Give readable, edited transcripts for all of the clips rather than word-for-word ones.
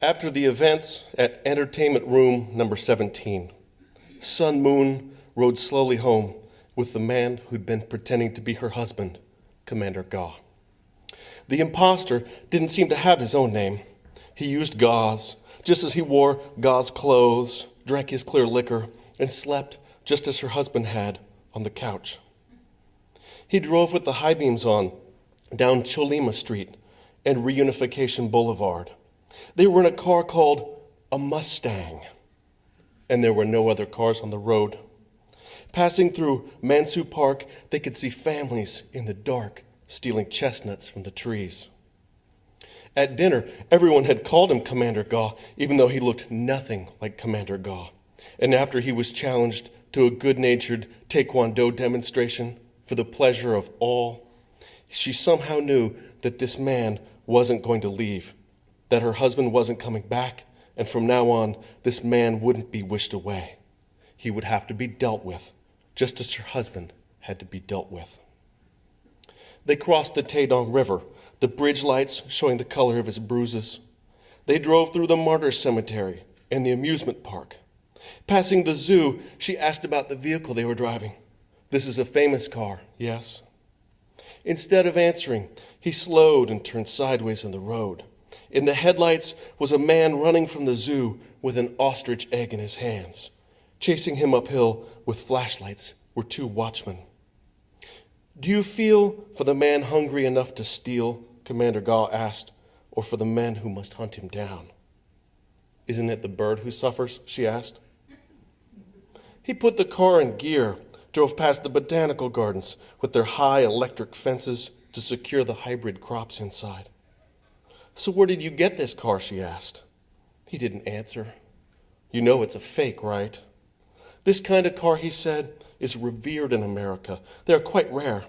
After the events at entertainment room number 17, Sun Moon rode slowly home with the man who'd been pretending to be her husband, Commander Ga. The imposter didn't seem to have his own name. He used Ga's, just as he wore Ga's clothes, drank his clear liquor, and slept just as her husband had on the couch. He drove with the high beams on down Cholima Street and Reunification Boulevard. They were in a car called a Mustang, and there were no other cars on the road. Passing through Mansu Park, they could see families in the dark stealing chestnuts from the trees. At dinner, everyone had called him Commander Ga, even though he looked nothing like Commander Ga. And after he was challenged to a good-natured Taekwondo demonstration for the pleasure of all, she somehow knew that this man wasn't going to leave, that her husband wasn't coming back, and from now on, this man wouldn't be wished away. He would have to be dealt with, just as her husband had to be dealt with. They crossed the Taedong River, the bridge lights showing the color of his bruises. They drove through the Martyr Cemetery and the amusement park. Passing the zoo, she asked about the vehicle they were driving. "This is a famous car, yes?" Instead of answering, he slowed and turned sideways in the road. In the headlights was a man running from the zoo with an ostrich egg in his hands. Chasing him uphill with flashlights were two watchmen. "Do you feel for the man hungry enough to steal?" Commander Ga asked, "or for the men who must hunt him down?" "Isn't it the bird who suffers?" she asked. He put the car in gear, drove past the botanical gardens with their high electric fences to secure the hybrid crops inside. "So where did you get this car?" she asked. He didn't answer. "You know it's a fake, right?" "This kind of car," he said, "is revered in America. They are quite rare."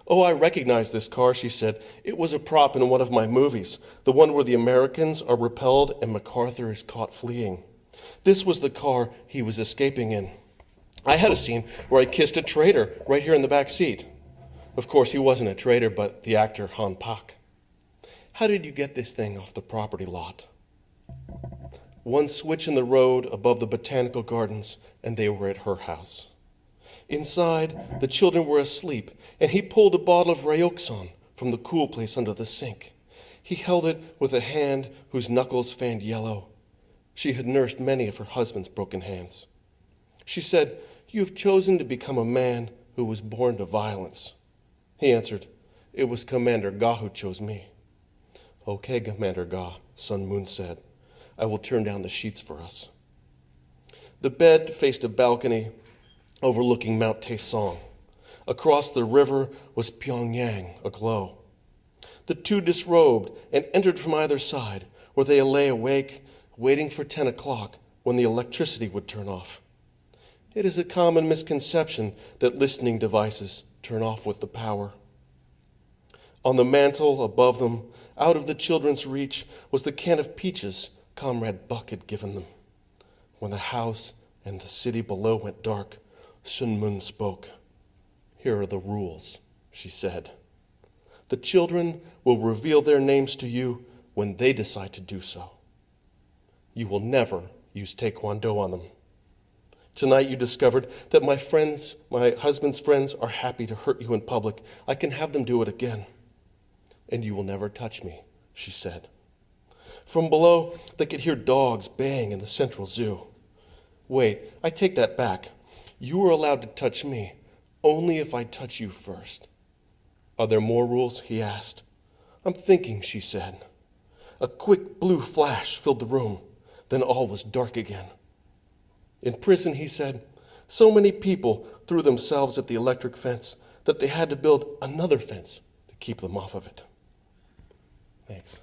"Oh, I recognize this car," she said. "It was a prop in one of my movies, the one where the Americans are repelled and MacArthur is caught fleeing. This was the car he was escaping in. I had a scene where I kissed a traitor right here in the back seat." Of course, he wasn't a traitor, but the actor Han Pak. "How did you get this thing off the property lot?" One switch in the road above the botanical gardens, and they were at her house. Inside, the children were asleep, and he pulled a bottle of Ryoxon from the cool place under the sink. He held it with a hand whose knuckles fanned yellow. She had nursed many of her husband's broken hands. She said, "You have chosen to become a man who was born to violence." He answered, "It was Commander Ga who chose me." "Okay, Commander Ga," Sun Moon said. "I will turn down the sheets for us." The bed faced a balcony overlooking Mount Taesong. Across the river was Pyongyang aglow. The two disrobed and entered from either side, where they lay awake, waiting for 10 o'clock when the electricity would turn off. It is a common misconception that listening devices turn off with the power. On the mantel above them, out of the children's reach, was the can of peaches Comrade Buck had given them. When the house and the city below went dark, Sun Moon spoke. "Here are the rules," she said. "The children will reveal their names to you when they decide to do so. You will never use Taekwondo on them. Tonight you discovered that my husband's friends are happy to hurt you in public. I can have them do it again. And you will never touch me," she said. From below, they could hear dogs baying in the central zoo. "Wait, I take that back. You are allowed to touch me, only if I touch you first." "Are there more rules?" he asked. "I'm thinking," she said. A quick blue flash filled the room. Then all was dark again. "In prison," he said, "so many people threw themselves at the electric fence that they had to build another fence to keep them off of it." Thanks.